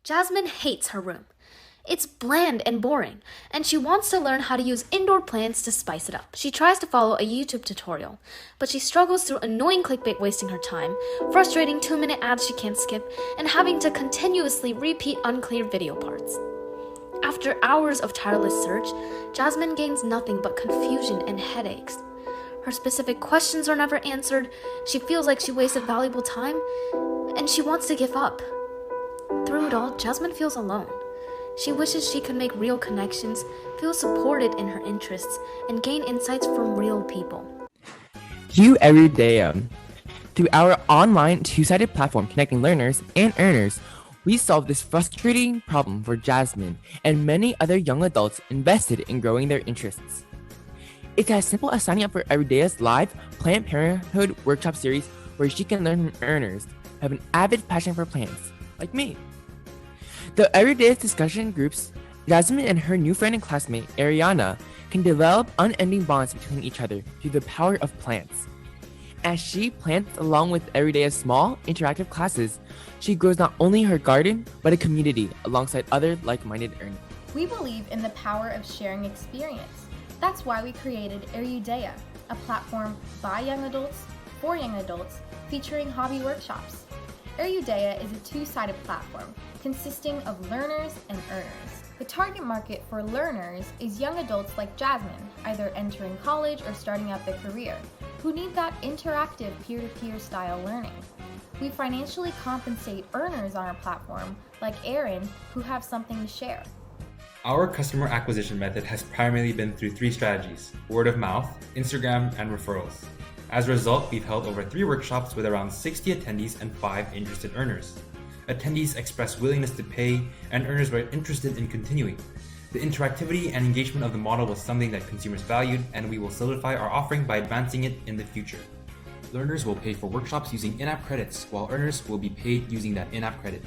Jasmine hates her room. It's bland and boring, and she wants to learn how to use indoor plants to spice it up. She tries to follow a YouTube tutorial, but she struggles through annoying clickbait wasting her time, frustrating 2-minute ads she can't skip, and having to continuously repeat unclear video parts. After hours of tireless search, Jasmine gains nothing but confusion and headaches. Her specific questions are never answered, she feels like she wasted valuable time, and she wants to give up. Through it all, Jasmine feels alone. She wishes she could make real connections, feel supported in her interests, and gain insights from real people. Erudea. Through our online two-sided platform connecting learners and earners, we solved this frustrating problem for Jasmine and many other young adults invested in growing their interests. It's as simple as signing up for Erudea's live Planned Parenthood workshop series where she can learn from earners who have an avid passion for plants, like me. The Erudea's discussion groups, Jasmine and her new friend and classmate, Ariana, can develop unending bonds between each other through the power of plants. As she plants along with Erudea's small, interactive classes, she grows not only her garden, but a community alongside other like-minded earners. We believe in the power of sharing experience. That's why we created Erudea, a platform by young adults, for young adults, featuring hobby workshops. Erudea is a two-sided platform consisting of learners and earners. The target market for learners is young adults like Jasmine, either entering college or starting out their career, who need that interactive peer-to-peer style learning. We financially compensate earners on our platform, like Aaron, who have something to share. Our customer acquisition method has primarily been through 3 strategies: word of mouth, Instagram, and referrals. As a result, we've held over 3 workshops with around 60 attendees and 5 interested earners. Attendees expressed willingness to pay, and earners were interested in continuing. The interactivity and engagement of the model was something that consumers valued, and we will solidify our offering by advancing it in the future. Learners will pay for workshops using in-app credits, while earners will be paid using that in-app credit.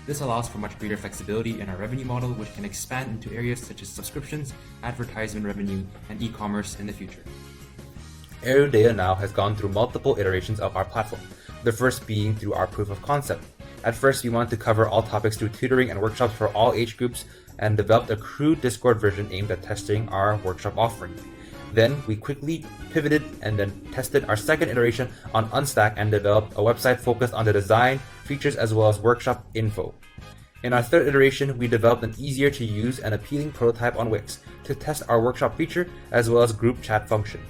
This allows for much greater flexibility in our revenue model, which can expand into areas such as subscriptions, advertisement revenue, and e-commerce in the future. Erudea now has gone through multiple iterations of our platform, the first being through our proof of concept. At first, we wanted to cover all topics through tutoring and workshops for all age groups and developed a crude Discord version aimed at testing our workshop offering. Then, we quickly pivoted and then tested our second iteration on Unstack and developed a website focused on the design, features, as well as workshop info. In our third iteration, we developed an easier to use and appealing prototype on Wix to test our workshop feature as well as group chat function.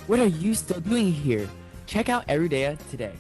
What are you still doing here? Check out Erudea today.